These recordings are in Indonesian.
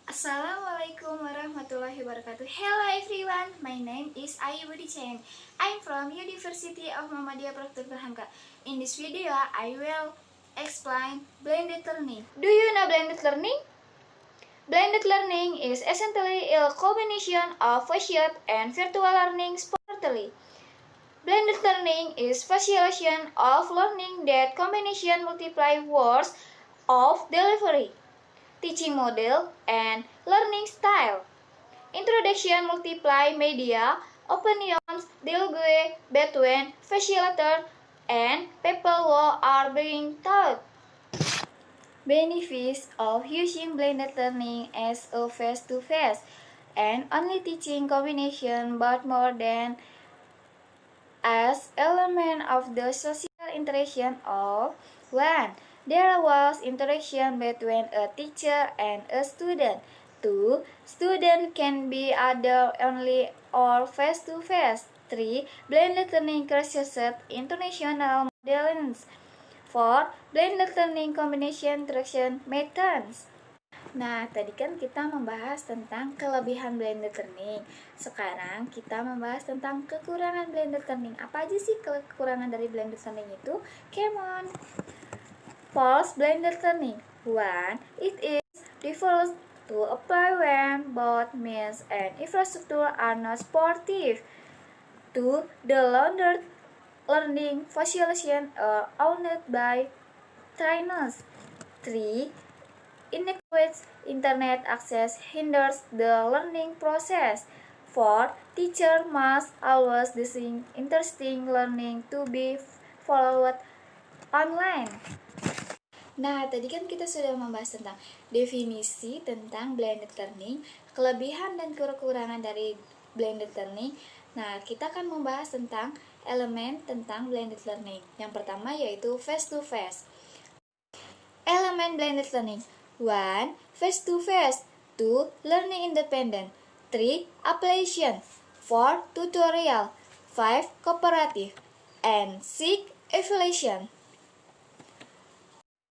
Assalamualaikum warahmatullahi wabarakatuh. Hello everyone, my name is Ayu Budi Chen. I'm from University of Muhammadiyah Profesor Hamka. In this video, I will explain blended learning. Do you know blended learning? Blended learning is essentially a combination of facilitated and virtual learning separately. Blended learning is facilitation of learning that combination multiply words of delivery, teaching model, and learning style. Introduction multiply media, opinions, dialogue between facilitator and people who are being taught. Benefits of using blended learning as a face-to-face and only teaching combination but more than as element of the social interaction of one. There was interaction between a teacher and a student. 2. Student can be either only or face-to-face. 3. Blended learning crosses international models. 4. Blended learning combination interaction methods. Nah, tadi kan kita membahas tentang kelebihan blended learning. Sekarang kita membahas tentang kekurangan blended learning. Apa aja sih kekurangan dari blended learning itu? Come on. False blended learning. 1. It is difficult to apply when both means and infrastructure are not supportive. 2. The learned learning facilitation are owned by trainers. 3. Inadequate internet access hinders the learning process. 4. Teacher must always design interesting learning to be followed online. Nah, tadi kan kita sudah membahas tentang definisi tentang blended learning, kelebihan dan kekurangan dari blended learning. Nah, kita akan membahas tentang elemen tentang blended learning. Yang pertama yaitu face-to-face. Elemen blended learning. 1. Face-to-face. 2. Learning independent. 3. Application. 4. Tutorial. 5. Cooperative. And 6. Evaluation.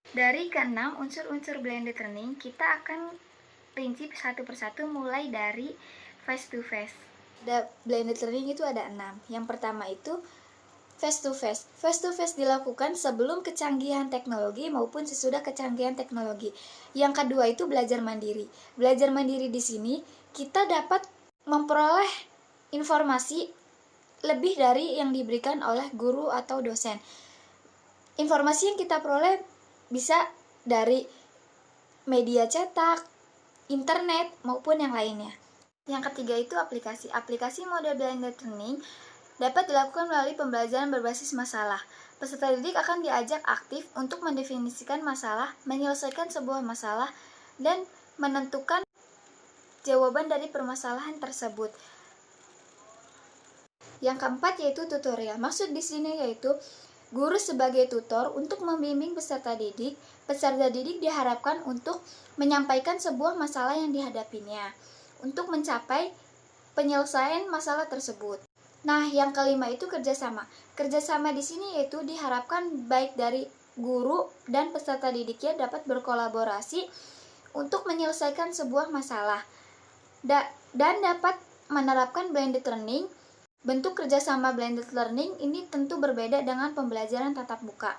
Dari ke-6 unsur-unsur blended learning, kita akan rinci satu persatu mulai dari face-to-face. Blended learning itu ada 6. Yang pertama itu face-to-face. Face-to-face dilakukan sebelum kecanggihan teknologi maupun sesudah kecanggihan teknologi. Yang kedua itu belajar mandiri. Belajar mandiri di sini kita dapat memperoleh informasi lebih dari yang diberikan oleh guru atau dosen. Informasi yang kita peroleh bisa dari media cetak, internet, maupun yang lainnya. Yang ketiga itu aplikasi. Aplikasi model blended learning dapat dilakukan melalui pembelajaran berbasis masalah. Peserta didik akan diajak aktif untuk mendefinisikan masalah, menyelesaikan sebuah masalah, dan menentukan jawaban dari permasalahan tersebut. Yang keempat yaitu tutorial. Maksud di sini yaitu guru sebagai tutor untuk membimbing peserta didik. Peserta didik diharapkan untuk menyampaikan sebuah masalah yang dihadapinya untuk mencapai penyelesaian masalah tersebut. Nah, yang kelima itu kerjasama. Kerjasama di sini yaitu diharapkan baik dari guru dan peserta didiknya dapat berkolaborasi untuk menyelesaikan sebuah masalah dan dapat menerapkan blended learning. Bentuk kerjasama blended learning ini tentu berbeda dengan pembelajaran tatap muka.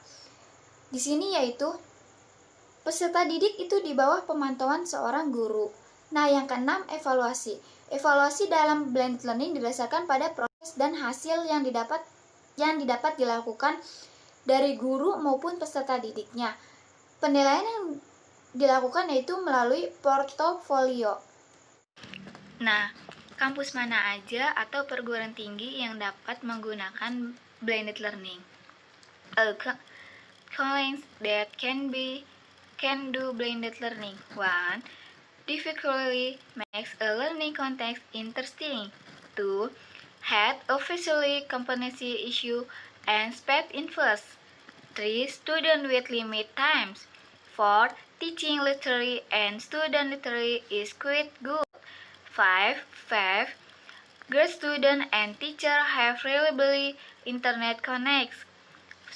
Di sini yaitu peserta didik itu di bawah pemantauan seorang guru. Nah, yang keenam evaluasi. Evaluasi dalam blended learning didasarkan pada proses dan hasil yang didapat dilakukan dari guru maupun peserta didiknya. Penilaian yang dilakukan yaitu melalui portofolio. Nah, kampus mana aja atau perguruan tinggi yang dapat menggunakan blended learning? College that can do blended learning. 1. Difficulty makes a learning context interesting. 2. Had officially competency issue and sped in first. 3. Student with limit times. 4. Teaching literary and student literary is quite good. 5. Good student and teacher have reliable internet connects.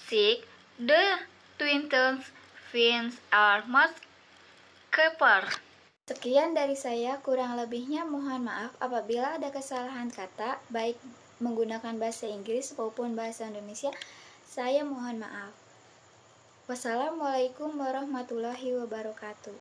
6. The twins fins are most keeper. Sekian dari saya, kurang lebihnya mohon maaf apabila ada kesalahan kata, baik menggunakan bahasa Inggris maupun bahasa Indonesia. Saya mohon maaf. Wassalamualaikum warahmatullahi wabarakatuh.